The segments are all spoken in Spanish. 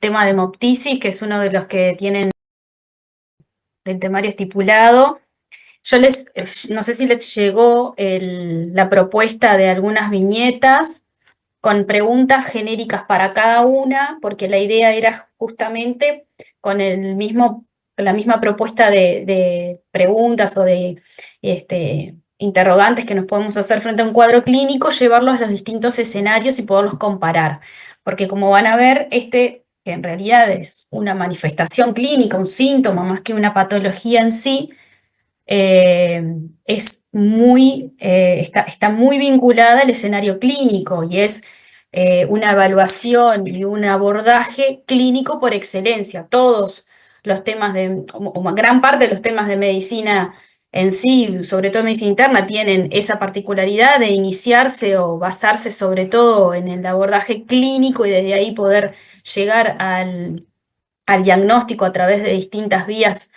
tema de hemoptisis, que es uno de los que tienen el temario estipulado. No sé si les llegó la propuesta de algunas viñetas con preguntas genéricas para cada una, porque la idea era justamente con la misma propuesta de preguntas o de interrogantes que nos podemos hacer frente a un cuadro clínico, llevarlos a los distintos escenarios y poderlos comparar. Porque como van a ver, que en realidad es una manifestación clínica, un síntoma más que una patología en sí, está muy vinculada al escenario clínico y es una evaluación y un abordaje clínico por excelencia. Todos los temas o gran parte de los temas de medicina en sí, sobre todo medicina interna, tienen esa particularidad de iniciarse o basarse sobre todo en el abordaje clínico y desde ahí poder llegar al diagnóstico a través de distintas vías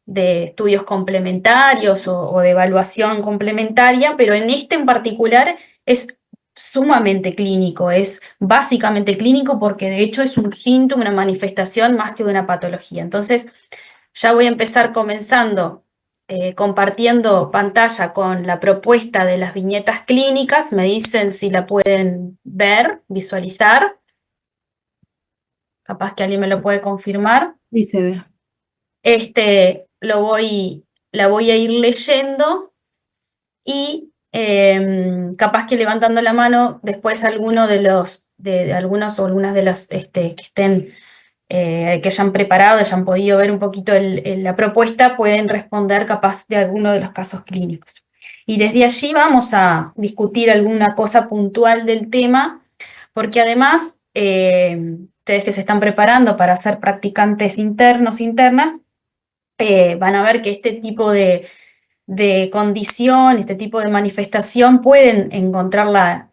de estudios complementarios o de evaluación complementaria, pero en este en particular es sumamente clínico, es básicamente clínico porque de hecho es un síntoma, una manifestación más que una patología. Entonces ya voy a empezar comenzando compartiendo pantalla con la propuesta de las viñetas clínicas. Me dicen si la pueden ver, visualizar. Capaz que alguien me lo puede confirmar. Sí, se ve. La voy a ir leyendo y capaz que levantando la mano después alguno de algunos o algunas de las que estén, que hayan preparado, hayan podido ver un poquito la propuesta, pueden responder capaz de alguno de los casos clínicos. Y desde allí vamos a discutir alguna cosa puntual del tema, porque además ustedes que se están preparando para ser practicantes internos, internas, van a ver que este tipo de condición, este tipo de manifestación pueden encontrarla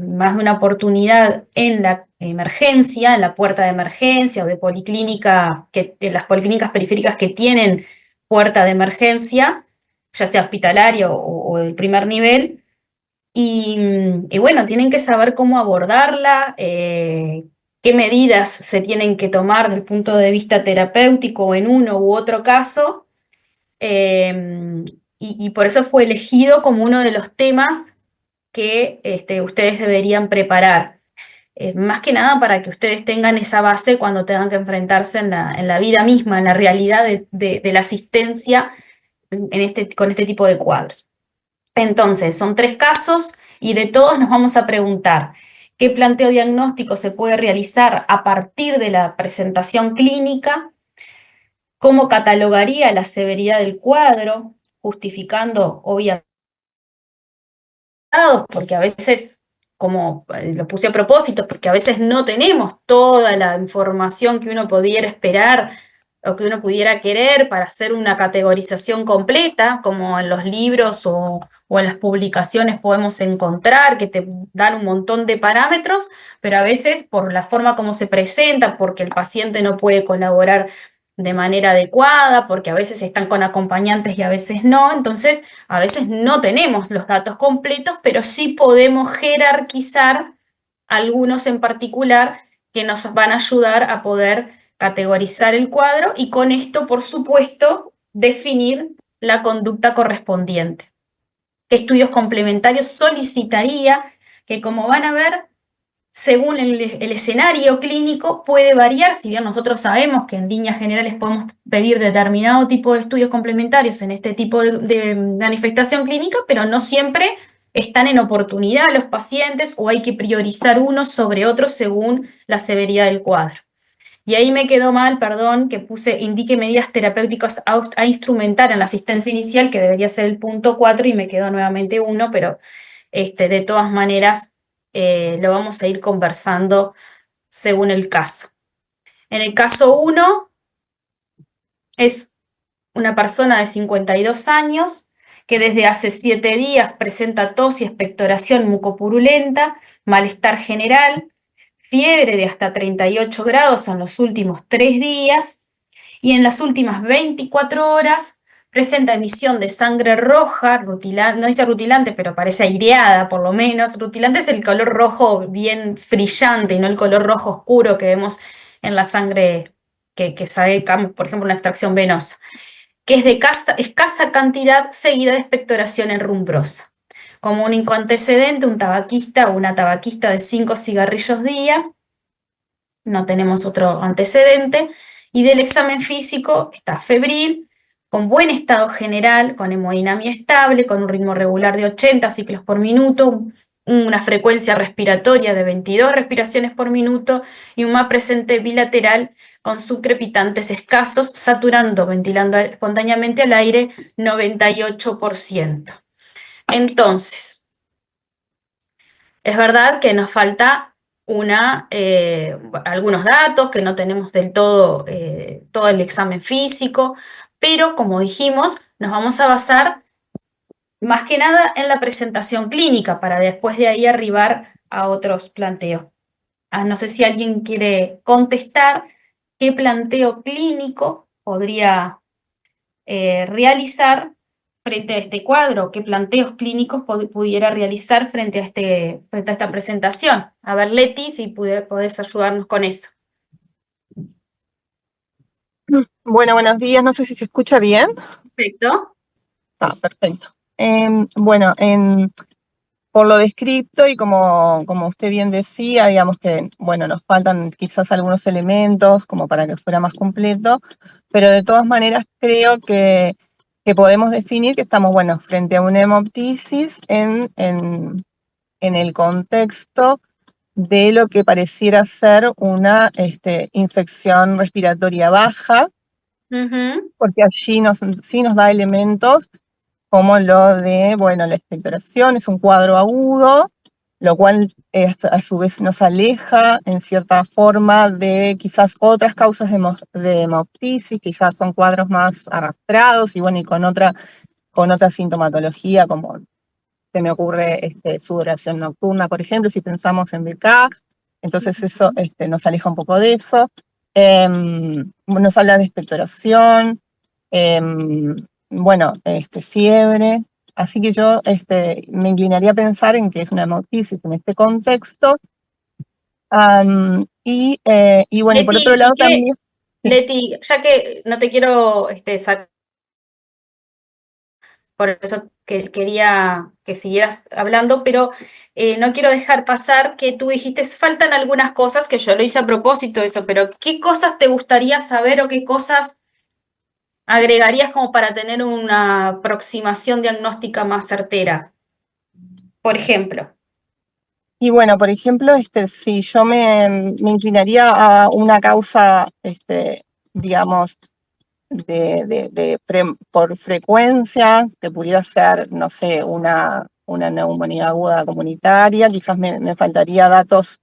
más de una oportunidad en la emergencia, en la puerta de emergencia o de policlínica, de las policlínicas periféricas que tienen puerta de emergencia, ya sea hospitalaria o del primer nivel. Y bueno, tienen que saber cómo abordarla, qué medidas se tienen que tomar desde el punto de vista terapéutico en uno u otro caso. Y por eso fue elegido como uno de los temas que ustedes deberían preparar. Más que nada para que ustedes tengan esa base cuando tengan que enfrentarse en la vida misma, en la realidad de la asistencia con este tipo de cuadros. Entonces, son 3 casos y de todos nos vamos a preguntar qué planteo diagnóstico se puede realizar a partir de la presentación clínica, cómo catalogaría la severidad del cuadro, justificando obviamente, porque a veces, como lo puse a propósito, porque a veces no tenemos toda la información que uno pudiera esperar o que uno pudiera querer para hacer una categorización completa, como en los libros o en las publicaciones podemos encontrar, que te dan un montón de parámetros, pero a veces por la forma como se presenta, porque el paciente no puede colaborar de manera adecuada, porque a veces están con acompañantes y a veces no, entonces a veces no tenemos los datos completos, pero sí podemos jerarquizar algunos en particular que nos van a ayudar a poder categorizar el cuadro y con esto, por supuesto, definir la conducta correspondiente. ¿Qué estudios complementarios solicitaría? Que como van a ver, según el escenario clínico puede variar, si bien nosotros sabemos que en líneas generales podemos pedir determinado tipo de estudios complementarios en este tipo de manifestación clínica, pero no siempre están en oportunidad los pacientes o hay que priorizar unos sobre otros según la severidad del cuadro. Y ahí me quedó mal, perdón, que puse indique medidas terapéuticas a instrumentar en la asistencia inicial, que debería ser el punto 4 y me quedó nuevamente 1, pero de todas maneras lo vamos a ir conversando según el caso. En el caso 1 es una persona de 52 años que desde hace 7 días presenta tos y expectoración mucopurulenta, malestar general, fiebre de hasta 38 grados en los últimos 3 días y en las últimas 24 horas presenta emisión de sangre roja, rutilante, no dice rutilante, pero parece aireada por lo menos. Rutilante es el color rojo bien brillante y no el color rojo oscuro que vemos en la sangre que sacamos, por ejemplo, una extracción venosa, que es de escasa cantidad seguida de expectoración en rumbrosa. Como único antecedente, un tabaquista o una tabaquista de 5 cigarrillos día, no tenemos otro antecedente, y del examen físico está febril, con buen estado general, con hemodinamia estable, con un ritmo regular de 80 ciclos por minuto, una frecuencia respiratoria de 22 respiraciones por minuto y un MAP presente bilateral con subcrepitantes escasos, saturando, ventilando espontáneamente al aire 98%. Entonces, es verdad que nos falta algunos datos, que no tenemos del todo, todo el examen físico, pero como dijimos, nos vamos a basar más que nada en la presentación clínica para después de ahí arribar a otros planteos. No sé si alguien quiere contestar qué planteo clínico podría realizar frente a este cuadro, qué planteos clínicos pudiera realizar frente a esta presentación. A ver, Leti, si podés ayudarnos con eso. Bueno, buenos días, no sé si se escucha bien. Perfecto. Perfecto. Bueno, por lo descrito y como usted bien decía, digamos que, bueno, nos faltan quizás algunos elementos como para que fuera más completo, pero de todas maneras creo que podemos definir que estamos, bueno, frente a una hemoptisis en el contexto de lo que pareciera ser una infección respiratoria baja, porque allí sí nos da elementos como lo de, bueno, la expectoración, es un cuadro agudo, lo cual a su vez nos aleja en cierta forma de quizás otras causas de hemoptisis, que ya son cuadros más arrastrados y bueno, y con otra sintomatología, como se me ocurre sudoración nocturna, por ejemplo, si pensamos en BK, entonces eso nos aleja un poco de eso. Nos habla de expectoración, bueno, fiebre, así que yo me inclinaría a pensar en que es una hemoptisis en este contexto. Y bueno, y por otro Leti, lado también... Leti, ya que no te quiero sacar, por eso que quería que siguieras hablando, pero no quiero dejar pasar que tú dijiste, faltan algunas cosas, que yo lo hice a propósito de eso, pero ¿qué cosas te gustaría saber o qué cosas agregarías como para tener una aproximación diagnóstica más certera? Por ejemplo. Y bueno, por ejemplo, si yo me inclinaría a una causa, digamos, por frecuencia, que pudiera ser, no sé, una neumonía aguda comunitaria, quizás me faltaría datos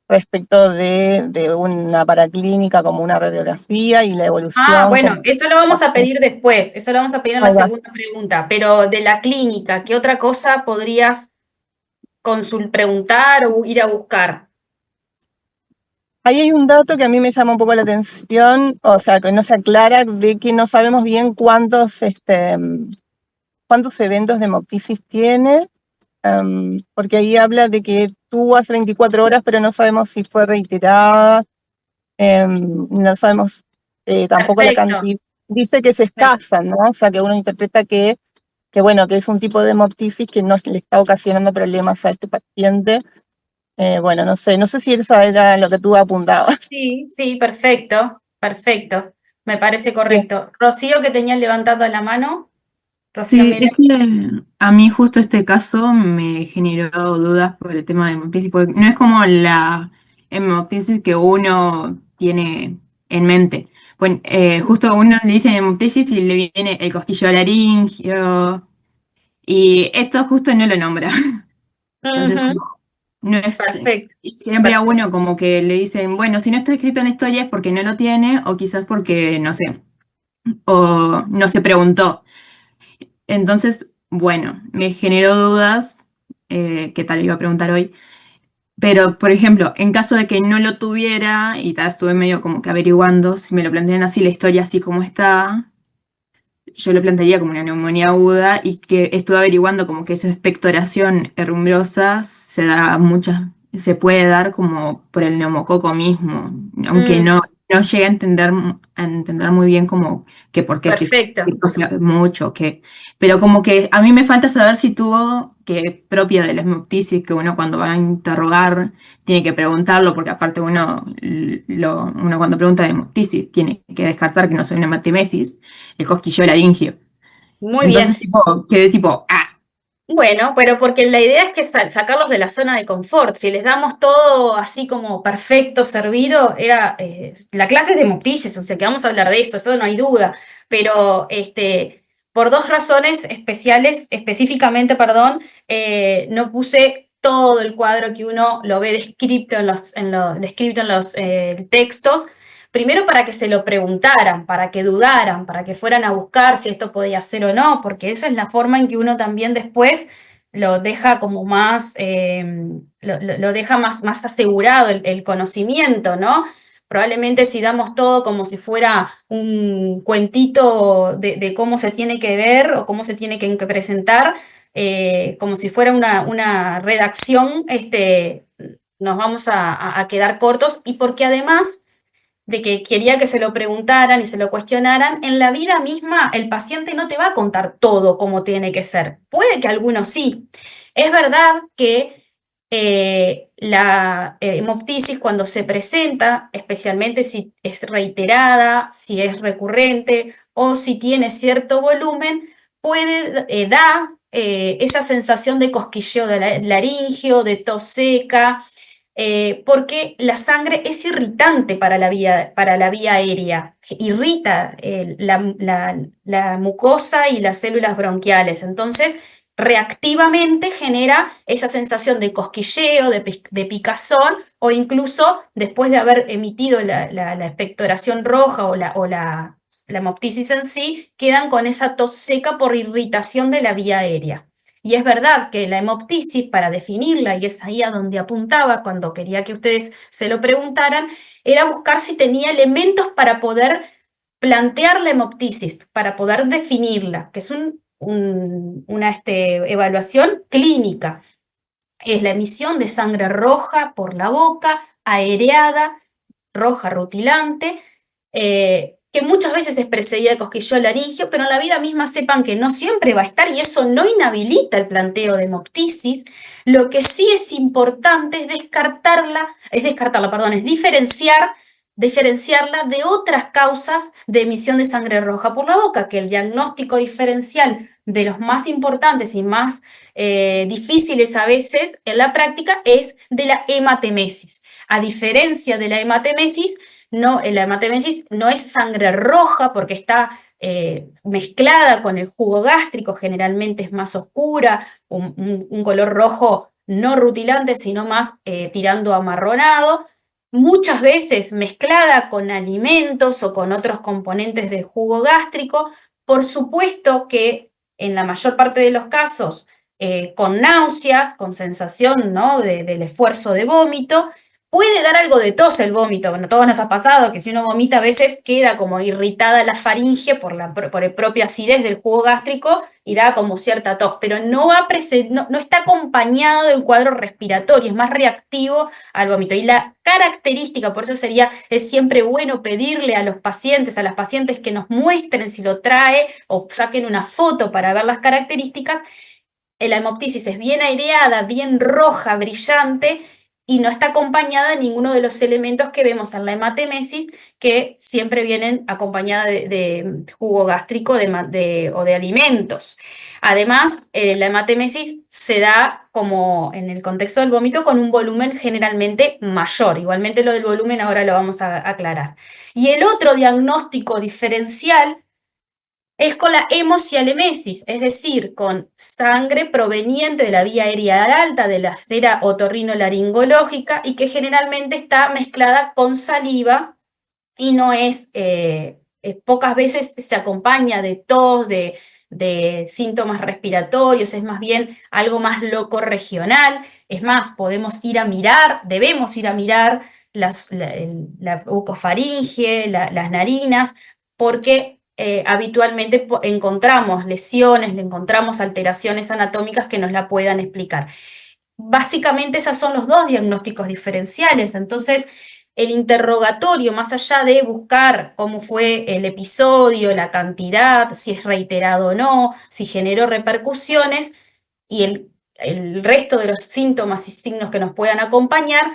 respecto de una paraclínica como una radiografía y la evolución Bueno, como... eso lo vamos a pedir después, eso lo vamos a pedir en la segunda pregunta, pero de la clínica, ¿qué otra cosa podrías preguntar o ir a buscar? Ahí hay un dato que a mí me llama un poco la atención, o sea, que no se aclara, de que no sabemos bien cuántos eventos de hemoptisis tiene, porque ahí habla de que tuvo hace 24 horas, pero no sabemos si fue reiterada, no sabemos tampoco la Perfecto. cantidad. Dice que es escasa, ¿no? O sea, que uno interpreta bueno, que es un tipo de hemoptisis que no le está ocasionando problemas a este paciente. Bueno, no sé si eso era lo que tú apuntabas. Sí, sí, perfecto, perfecto. Me parece Bien. correcto. Rocío, que tenía levantado la mano. Rocío, Sí, mira. es que a mí justo este caso me generó dudas por el tema de hemoptisis, porque no es como la hemoptisis que uno tiene en mente. Bueno, justo a uno le dicen hemoptisis y le viene el cosquillo laringio, y esto justo no lo nombra. Entonces, Ujú. como, no es, Perfecto, y siempre a perfecto. uno como que le dicen, bueno, si no está escrito en la historia es porque no lo tiene, o quizás porque, no sé, o no se preguntó. Entonces, bueno, me generó dudas, que tal iba a preguntar hoy, pero por ejemplo, en caso de que no lo tuviera, y tal, estuve medio como que averiguando, si me lo plantean así, la historia así como está, yo lo plantearía como una neumonía aguda y que estuve averiguando como que esa expectoración herrumbrosa se puede dar como por el neumococo mismo, aunque Mm, no no llegué a entender muy bien como que por qué sí, Perfecto. o sea, mucho, pero como que a mí me falta saber si tuvo, que propia de la hemoptisis, que uno cuando va a interrogar tiene que preguntarlo, porque aparte uno cuando pregunta de hemoptisis tiene que descartar que no soy una hematemesis, el cosquilleo laringio. Muy bien. Entonces quedé tipo, Bueno, pero porque la idea es que sacarlos de la zona de confort. Si les damos todo así como perfecto, servido, la clase es de hemoptisis, o sea que vamos a hablar de eso no hay duda. Pero por dos razones específicamente, perdón, no puse todo el cuadro que uno lo ve descrito descrito en los textos. Primero para que se lo preguntaran, para que dudaran, para que fueran a buscar si esto podía ser o no, porque esa es la forma en que uno también después lo deja como más, lo deja más asegurado el conocimiento, ¿no? Probablemente si damos todo como si fuera un cuentito de cómo se tiene que ver o cómo se tiene que presentar, como si fuera una redacción, nos vamos a quedar cortos y porque además de que quería que se lo preguntaran y se lo cuestionaran, en la vida misma el paciente no te va a contar todo como tiene que ser. Puede que algunos sí. Es verdad que la hemoptisis cuando se presenta, especialmente si es reiterada, si es recurrente o si tiene cierto volumen, puede dar esa sensación de cosquilleo de laringio, de tos seca, porque la sangre es irritante para la vía aérea, irrita la mucosa y las células bronquiales, entonces reactivamente genera esa sensación de cosquilleo, de picazón, o incluso después de haber emitido la expectoración roja la hemoptisis en sí, quedan con esa tos seca por irritación de la vía aérea. Y es verdad que la hemoptisis, para definirla, y es ahí a donde apuntaba cuando quería que ustedes se lo preguntaran, era buscar si tenía elementos para poder plantear la hemoptisis, para poder definirla, que es una evaluación clínica. Es la emisión de sangre roja por la boca, aereada, roja rutilante, que muchas veces es precedida de cosquilleo laringio, pero en la vida misma sepan que no siempre va a estar y eso no inhabilita el planteo de hemoptisis. Lo que sí es importante es diferenciarla de otras causas de emisión de sangre roja por la boca, que el diagnóstico diferencial de los más importantes y más difíciles a veces en la práctica es de la hematemesis. A diferencia de la hematemesis, la hematemesis no es sangre roja porque está mezclada con el jugo gástrico, generalmente es más oscura, un color rojo no rutilante, sino más tirando a amarronado, muchas veces mezclada con alimentos o con otros componentes del jugo gástrico. Por supuesto que en la mayor parte de los casos, con náuseas, con sensación, ¿no?, del esfuerzo de vómito. Puede dar algo de tos el vómito. Bueno, a todos nos ha pasado que si uno vomita a veces queda como irritada la faringe por la propia acidez del jugo gástrico y da como cierta tos, pero no está acompañado de un cuadro respiratorio, es más reactivo al vómito. Y la característica, por eso es siempre bueno pedirle a los pacientes, a las pacientes que nos muestren si lo trae o saquen una foto para ver las características. La hemoptisis es bien aireada, bien roja, brillante, y no está acompañada de ninguno de los elementos que vemos en la hematemesis, que siempre vienen acompañadas de jugo gástrico o de alimentos. Además, la hematemesis se da, como en el contexto del vómito, con un volumen generalmente mayor. Igualmente lo del volumen ahora lo vamos a aclarar. Y el otro diagnóstico diferencial es con la hemosialemesis, es decir, con sangre proveniente de la vía aérea alta, de la esfera otorrinolaringológica, y que generalmente está mezclada con saliva y no pocas veces se acompaña de tos, de síntomas respiratorios, es más bien algo más locorregional. Es más, debemos ir a mirar la bucofaringe, las narinas, porque habitualmente encontramos lesiones, encontramos alteraciones anatómicas que nos la puedan explicar. Básicamente esos son los dos diagnósticos diferenciales. Entonces, el interrogatorio, más allá de buscar cómo fue el episodio, la cantidad, si es reiterado o no, si generó repercusiones, y el resto de los síntomas y signos que nos puedan acompañar,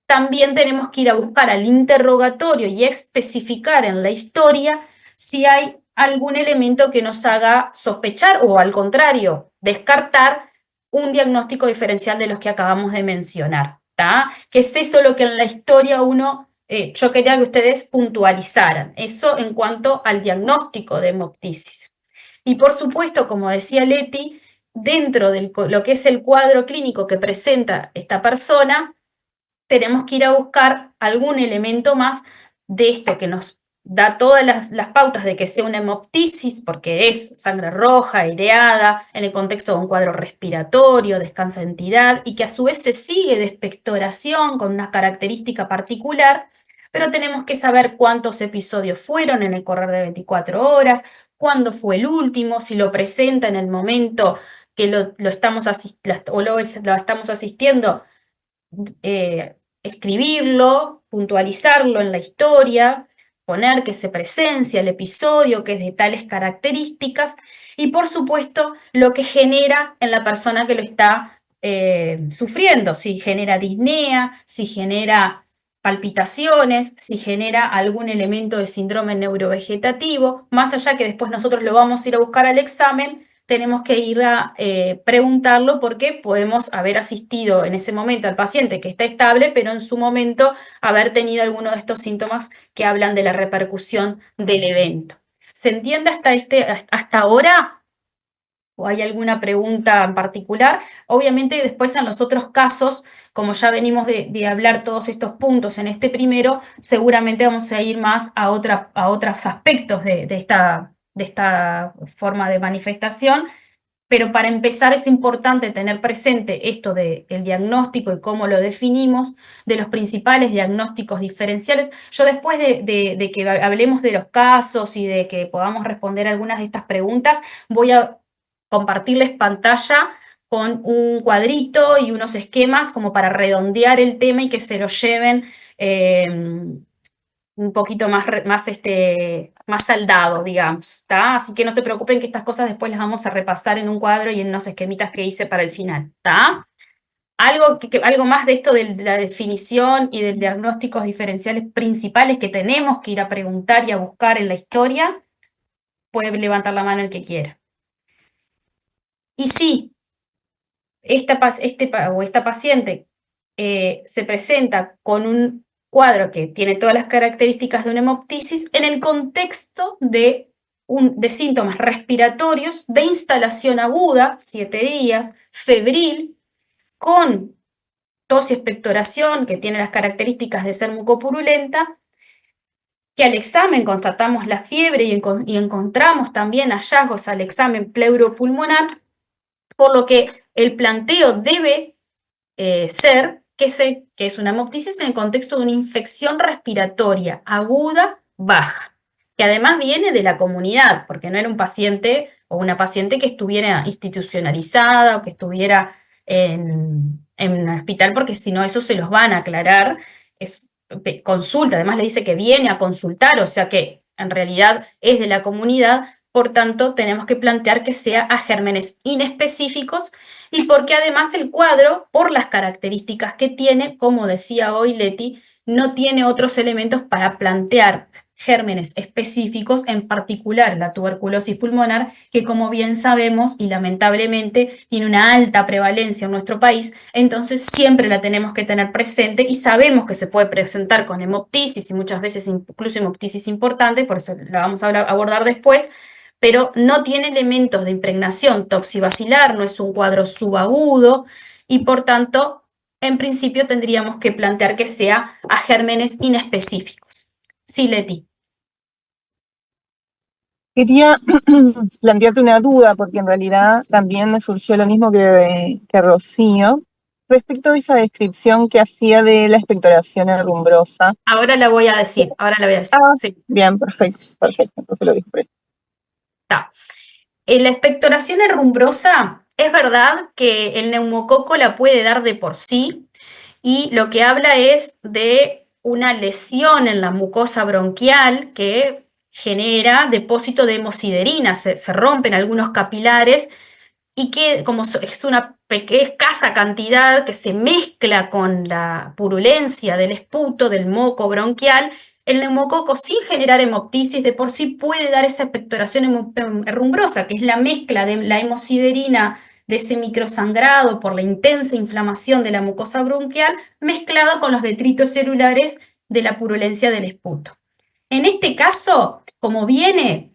también tenemos que ir a buscar al interrogatorio y especificar en la historia si hay algún elemento que nos haga sospechar o, al contrario, descartar un diagnóstico diferencial de los que acabamos de mencionar, ¿tá? Que es eso lo que en la historia yo quería que ustedes puntualizaran, eso en cuanto al diagnóstico de hemoptisis. Y por supuesto, como decía Leti, dentro de lo que es el cuadro clínico que presenta esta persona, tenemos que ir a buscar algún elemento más de esto que nos da todas las pautas de que sea una hemoptisis, porque es sangre roja, aireada, en el contexto de un cuadro respiratorio, descansa entidad, y que a su vez se sigue de expectoración con una característica particular, pero tenemos que saber cuántos episodios fueron en el correr de 24 horas, cuándo fue el último, si lo presenta en el momento que lo estamos asistiendo, escribirlo, puntualizarlo en la historia, poner que se presencia el episodio, que es de tales características, y por supuesto lo que genera en la persona que lo está sufriendo, si genera disnea, si genera palpitaciones, si genera algún elemento de síndrome neurovegetativo, más allá que después nosotros lo vamos a ir a buscar al examen, tenemos que ir a preguntarlo porque podemos haber asistido en ese momento al paciente que está estable, pero en su momento haber tenido alguno de estos síntomas que hablan de la repercusión del evento. ¿Se entiende hasta ahora? ¿O hay alguna pregunta en particular? Obviamente después en los otros casos, como ya venimos de hablar todos estos puntos en este primero, seguramente vamos a ir más a otros aspectos de esta forma de manifestación, pero para empezar es importante tener presente esto del diagnóstico y cómo lo definimos, de los principales diagnósticos diferenciales. Yo después de que hablemos de los casos y de que podamos responder algunas de estas preguntas, voy a compartirles pantalla con un cuadrito y unos esquemas como para redondear el tema y que se lo lleven un poquito más saldado, digamos, ¿está? Así que no se preocupen que estas cosas después las vamos a repasar en un cuadro y en unos esquemitas que hice para el final, ¿está? Algo más de esto de la definición y de diagnósticos diferenciales principales que tenemos que ir a preguntar y a buscar en la historia, puede levantar la mano el que quiera. Y sí, esta paciente se presenta con un cuadro que tiene todas las características de una hemoptisis en el contexto de síntomas respiratorios, de instalación aguda, 7 días, febril, con tos y expectoración, que tiene las características de ser mucopurulenta, que al examen constatamos la fiebre y encontramos también hallazgos al examen pleuropulmonar, por lo que el planteo debe ser que es una hemoptisis en el contexto de una infección respiratoria aguda baja, que además viene de la comunidad, porque no era un paciente o una paciente que estuviera institucionalizada o que estuviera en un hospital, porque si no eso se los van a aclarar, es consulta, además le dice que viene a consultar, o sea que en realidad es de la comunidad, por tanto tenemos que plantear que sea a gérmenes inespecíficos y porque además el cuadro, por las características que tiene, como decía hoy Leti, no tiene otros elementos para plantear gérmenes específicos, en particular la tuberculosis pulmonar, que como bien sabemos y lamentablemente tiene una alta prevalencia en nuestro país, entonces siempre la tenemos que tener presente y sabemos que se puede presentar con hemoptisis y muchas veces incluso hemoptisis importante, por eso la vamos a abordar después, pero no tiene elementos de impregnación toxibacilar, no es un cuadro subagudo y por tanto, en principio tendríamos que plantear que sea a gérmenes inespecíficos. Sí, Leti. Quería plantearte una duda, porque en realidad también me surgió lo mismo que Rocío, respecto a esa descripción que hacía de la expectoración herrumbrosa. Ahora la voy a decir, sí. Bien, perfecto, entonces lo dijo por eso. Está. La expectoración herrumbrosa, es verdad que el neumococo la puede dar de por sí y lo que habla es de una lesión en la mucosa bronquial que genera depósito de hemosiderina, se rompen algunos capilares y que como es una escasa cantidad que se mezcla con la purulencia del esputo, del moco bronquial, el neumococo, sin generar hemoptisis, de por sí puede dar esa expectoración herrumbrosa, que es la mezcla de la hemosiderina de ese microsangrado por la intensa inflamación de la mucosa bronquial, mezclado con los detritos celulares de la purulencia del esputo. En este caso, como viene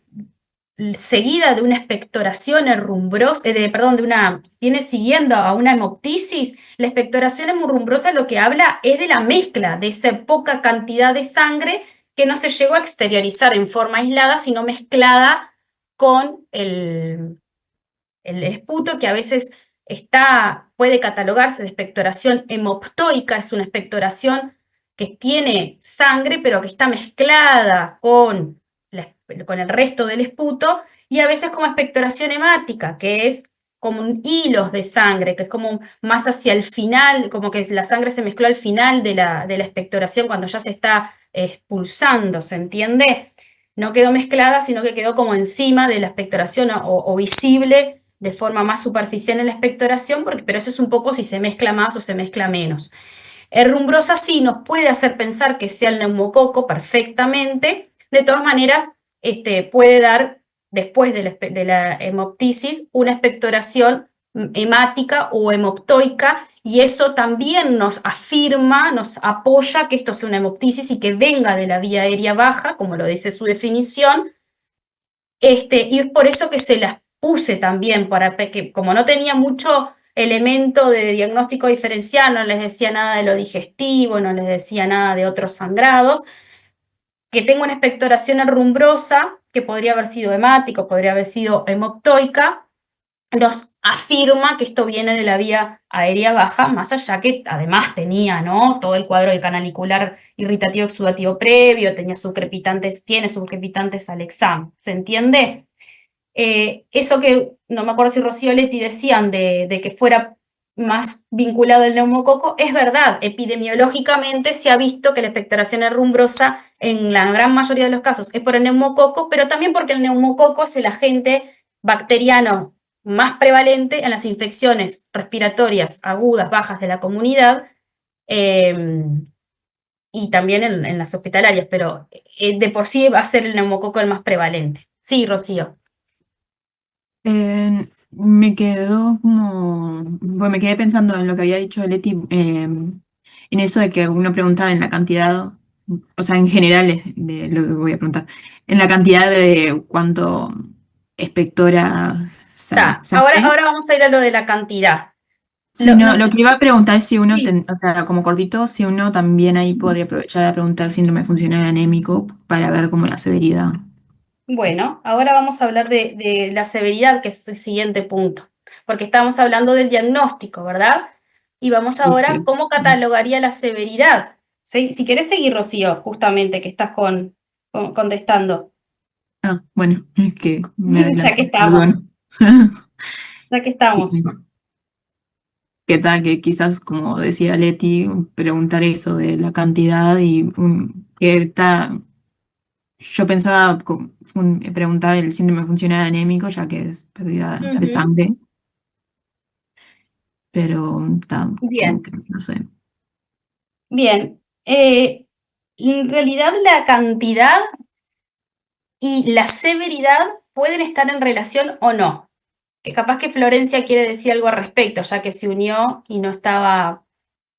seguida de una expectoración herrumbrosa, viene siguiendo a una hemoptisis, la expectoración herrumbrosa lo que habla es de la mezcla de esa poca cantidad de sangre que no se llegó a exteriorizar en forma aislada, sino mezclada con el esputo, que a veces puede catalogarse de expectoración hemoptoica, es una expectoración que tiene sangre, pero que está mezclada con el resto del esputo, y a veces como expectoración hemática, que es como hilos de sangre, que es como más hacia el final, como que la sangre se mezcló al final de la expectoración, cuando ya se está expulsando, ¿se entiende? No quedó mezclada, sino que quedó como encima de la expectoración o visible de forma más superficial en la expectoración, pero eso es un poco si se mezcla más o se mezcla menos. Herrumbrosa sí nos puede hacer pensar que sea el neumococo perfectamente. De todas maneras, puede dar, después de la hemoptisis, una expectoración hemática o hemoptoica, y eso también nos afirma, nos apoya que esto sea una hemoptisis y que venga de la vía aérea baja, como lo dice su definición, y es por eso que se las puse también, para que como no tenía mucho elemento de diagnóstico diferencial, no les decía nada de lo digestivo, no les decía nada de otros sangrados, que tengo una expectoración herrumbrosa, que podría haber sido hemático, podría haber sido hemoptoica, nos afirma que esto viene de la vía aérea baja, más allá que además tenía, ¿no?, todo el cuadro de canalicular irritativo exudativo previo, tiene subcrepitantes al examen, ¿se entiende? Eso que, no me acuerdo si Rocío o Leti decían de que fuera más vinculado al neumococo, es verdad, epidemiológicamente se ha visto que la expectoración herrumbrosa en la gran mayoría de los casos es por el neumococo, pero también porque el neumococo es el agente bacteriano más prevalente en las infecciones respiratorias agudas, bajas de la comunidad, y también en las hospitalarias, pero de por sí va a ser el neumococo el más prevalente. Sí, Rocío. Me quedó como, bueno, me quedé pensando en lo que había dicho Leti, en eso de que uno preguntaba en la cantidad, o sea, en general es de lo que voy a preguntar, en la cantidad de cuánto espectora sangre. Ahora vamos a ir a lo de la cantidad. Si no, lo que iba a preguntar es si uno, Sí. o sea, como cortito, si uno también ahí podría aprovechar a preguntar síndrome funcional anémico para ver como la severidad. Bueno, ahora vamos a hablar de la severidad, que es el siguiente punto, porque estamos hablando del diagnóstico, ¿verdad? Y vamos ahora a Sí. cómo catalogaría la severidad. Si querés seguir, Rocío, justamente, que estás contestando. Ah, bueno, es que me Ya que adelanté, estamos, perdón. ya que estamos. ¿Qué tal que quizás, como decía Leti, preguntar eso de la cantidad y qué tal? Yo pensaba preguntar el síndrome funcional anémico, ya que es pérdida de Ujú. sangre, pero como Bien, que no sé. bien. En realidad la cantidad y la severidad pueden estar en relación o no. Que capaz que Florencia quiere decir algo al respecto, ya que se unió y no estaba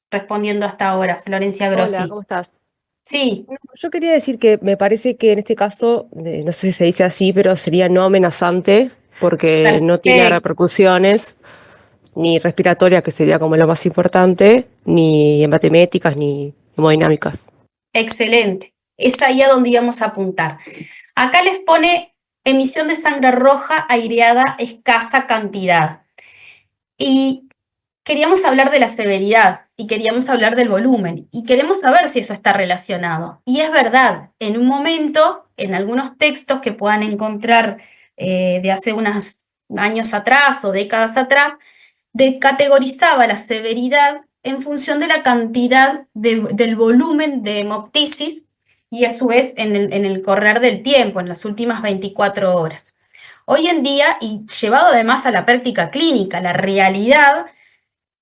respondiendo hasta ahora. Florencia Hola, Grossi. ¿cómo estás? Sí, No, yo quería decir que me parece que en este caso, no sé si se dice así, pero sería no amenazante porque no tiene perfecto, repercusiones ni respiratorias, que sería como lo más importante, ni hemateméticas, ni hemodinámicas. excelente. Es ahí a donde íbamos a apuntar. Acá les pone emisión de sangre roja aireada, escasa cantidad. Y queríamos hablar de la severidad y queríamos hablar del volumen y queremos saber si eso está relacionado. Y es verdad, en un momento, en algunos textos que puedan encontrar de hace unos años atrás o décadas atrás, categorizaba la severidad en función de la cantidad del volumen de hemoptisis y a su vez en el correr del tiempo, en las últimas 24 horas. Hoy en día, y llevado además a la práctica clínica, la realidad,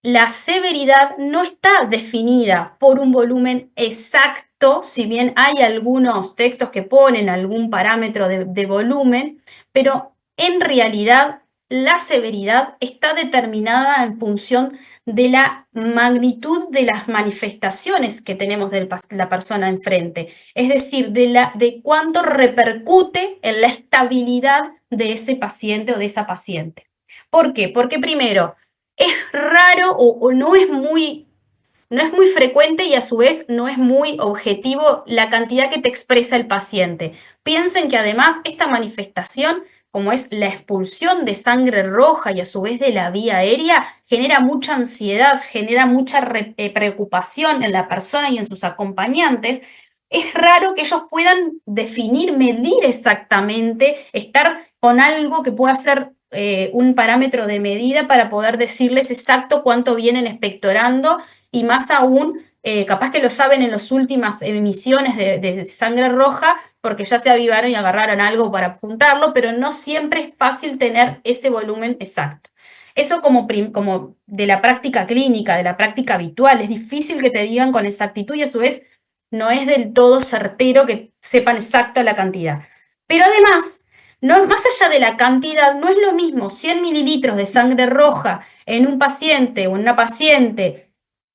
la severidad no está definida por un volumen exacto, si bien hay algunos textos que ponen algún parámetro de volumen, pero en realidad la severidad está determinada en función de la magnitud de las manifestaciones que tenemos de la persona enfrente, es decir, de cuánto repercute en la estabilidad de ese paciente o de esa paciente. ¿Por qué? Porque primero, es raro o no es muy frecuente y a su vez no es muy objetivo la cantidad que te expresa el paciente. Piensen que además esta manifestación, como es la expulsión de sangre roja y a su vez de la vía aérea, genera mucha ansiedad, genera mucha preocupación en la persona y en sus acompañantes. Es raro que ellos puedan definir, medir exactamente, estar con algo que pueda ser un parámetro de medida para poder decirles exacto cuánto vienen expectorando y más aún, capaz que lo saben en las últimas emisiones de sangre roja porque ya se avivaron y agarraron algo para apuntarlo, pero no siempre es fácil tener ese volumen exacto. Eso como de la práctica clínica, de la práctica habitual, es difícil que te digan con exactitud y a su vez no es del todo certero que sepan exacta la cantidad. Pero además, no, más allá de la cantidad, no es lo mismo 100 mililitros de sangre roja en un paciente o en una paciente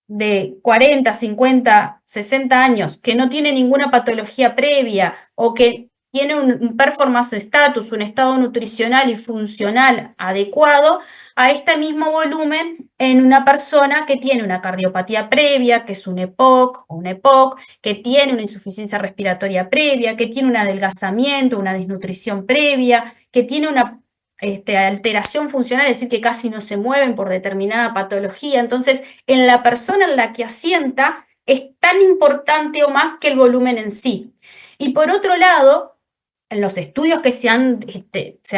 de 40, 50, 60 años que no tiene ninguna patología previa o que tiene un performance status, un estado nutricional y funcional adecuado, a este mismo volumen en una persona que tiene una cardiopatía previa, que es un EPOC o un EPOC, que tiene una insuficiencia respiratoria previa, que tiene un adelgazamiento, una desnutrición previa, que tiene una alteración funcional, es decir, que casi no se mueven por determinada patología. Entonces, en la persona en la que asienta es tan importante o más que el volumen en sí. Y por otro lado, en los estudios que se han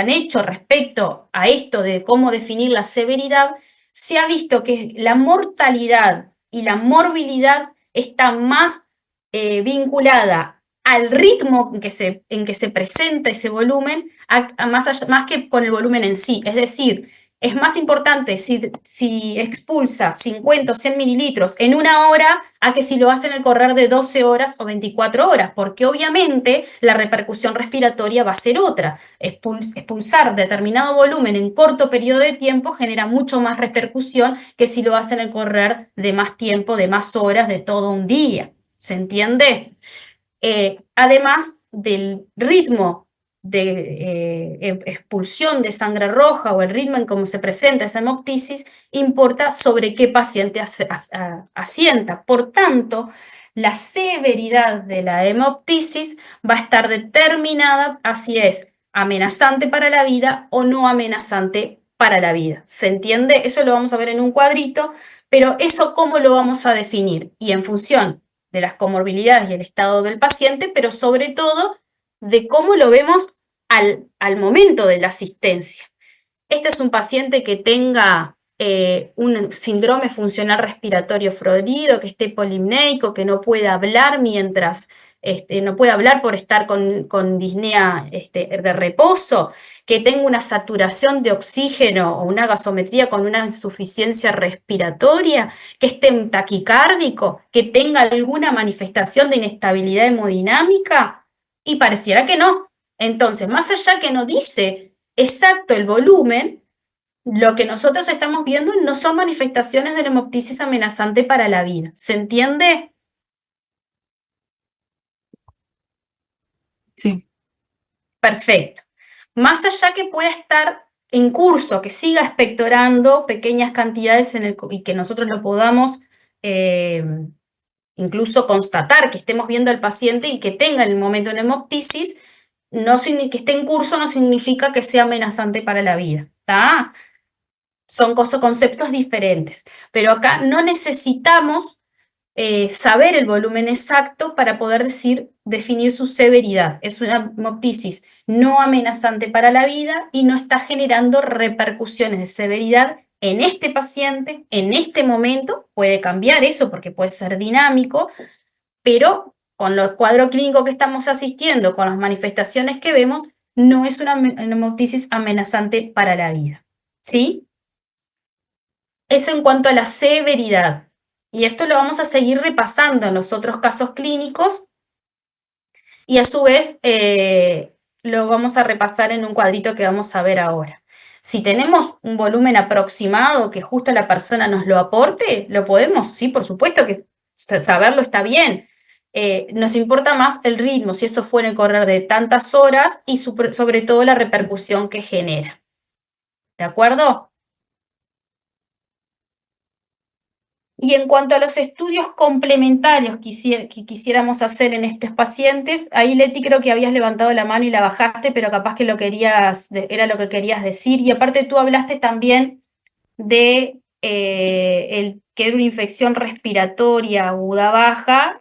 hecho respecto a esto de cómo definir la severidad, se ha visto que la mortalidad y la morbilidad está más vinculada al ritmo en que se presenta ese volumen, más que con el volumen en sí. Es decir, es más importante si expulsa 50 o 100 mililitros en una hora a que si lo hace en el correr de 12 horas o 24 horas, porque obviamente la repercusión respiratoria va a ser otra. Expulsar determinado volumen en corto periodo de tiempo genera mucho más repercusión que si lo hace en el correr de más tiempo, de más horas, de todo un día. ¿Se entiende? Además del ritmo de expulsión de sangre roja o el ritmo en cómo se presenta esa hemoptisis, importa sobre qué paciente asienta. Por tanto, la severidad de la hemoptisis va a estar determinada a si es amenazante para la vida o no amenazante para la vida. ¿Se entiende? Eso lo vamos a ver en un cuadrito, pero eso ¿cómo lo vamos a definir? Y en función de las comorbilidades y el estado del paciente, pero sobre todo de cómo lo vemos al momento de la asistencia. Este es un paciente que tenga un síndrome funcional respiratorio florido, que esté polimneico, que no pueda hablar mientras, no puede hablar por estar con disnea de reposo, que tenga una saturación de oxígeno o una gasometría con una insuficiencia respiratoria, que esté taquicárdico, que tenga alguna manifestación de inestabilidad hemodinámica, y pareciera que no. Entonces, más allá que no dice exacto el volumen, lo que nosotros estamos viendo no son manifestaciones de la hemoptisis amenazante para la vida. ¿Se entiende? Sí. Perfecto. Más allá que pueda estar en curso, que siga expectorando pequeñas cantidades y que nosotros lo podamos incluso constatar, que estemos viendo al paciente y que tenga en el momento una hemoptisis, que esté en curso no significa que sea amenazante para la vida. ¿Está? Son conceptos diferentes, pero acá no necesitamos saber el volumen exacto para poder definir su severidad. Es una hemoptisis no amenazante para la vida y no está generando repercusiones de severidad en este paciente, en este momento, puede cambiar eso porque puede ser dinámico, pero con los cuadros clínicos que estamos asistiendo, con las manifestaciones que vemos, no es una hemoptisis amenazante para la vida, ¿sí? Eso en cuanto a la severidad. Y esto lo vamos a seguir repasando en los otros casos clínicos y a su vez lo vamos a repasar en un cuadrito que vamos a ver ahora. Si tenemos un volumen aproximado que justo la persona nos lo aporte, lo podemos, sí, por supuesto que saberlo está bien. Nos importa más el ritmo, si eso fue en el correr de tantas horas y sobre todo la repercusión que genera. ¿De acuerdo? Y en cuanto a los estudios complementarios que quisiéramos hacer en estos pacientes, ahí Leti creo que habías levantado la mano y la bajaste, pero capaz que era lo que querías decir. Y aparte tú hablaste también de que era una infección respiratoria aguda baja,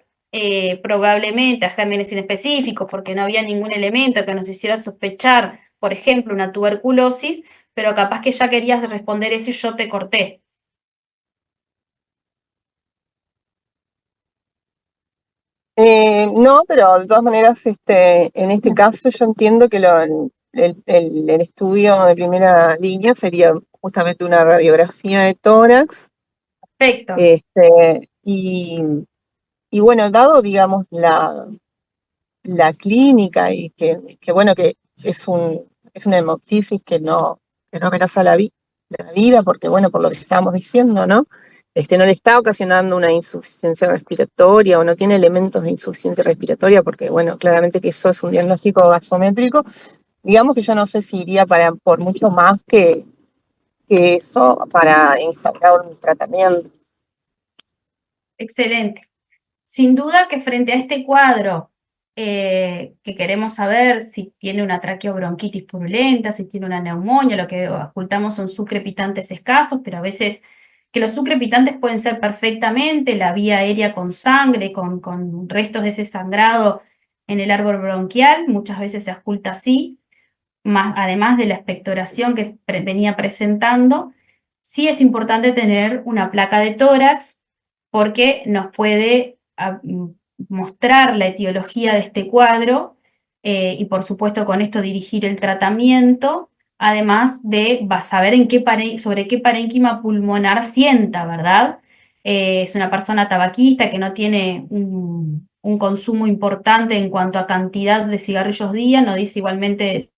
probablemente a gérmenes inespecíficos, porque no había ningún elemento que nos hiciera sospechar, por ejemplo, una tuberculosis, pero capaz que ya querías responder eso y yo te corté. No, pero de todas maneras, en este caso yo entiendo que el estudio de primera línea sería justamente una radiografía de tórax. Perfecto. Y bueno, dado, digamos, la clínica y que bueno, que es una hemoptisis que no amenaza la vida, porque bueno, por lo que estábamos diciendo, ¿no? No le está ocasionando una insuficiencia respiratoria o no tiene elementos de insuficiencia respiratoria, porque bueno, claramente que eso es un diagnóstico gasométrico. Digamos que yo no sé si iría por mucho más que eso para instaurar un tratamiento. Excelente. Sin duda que frente a este cuadro que queremos saber si tiene una traqueobronquitis purulenta, si tiene una neumonía, lo que ocultamos son sucrepitantes escasos, pero a veces que los sucrepitantes pueden ser perfectamente la vía aérea con sangre, con restos de ese sangrado en el árbol bronquial, muchas veces se oculta así, además de la expectoración que venía presentando. Sí es importante tener una placa de tórax porque nos puede mostrar la etiología de este cuadro y por supuesto con esto dirigir el tratamiento, además de saber sobre qué parénquima pulmonar sienta, ¿verdad? Es una persona tabaquista que no tiene un consumo importante en cuanto a cantidad de cigarrillos día, no dice igualmente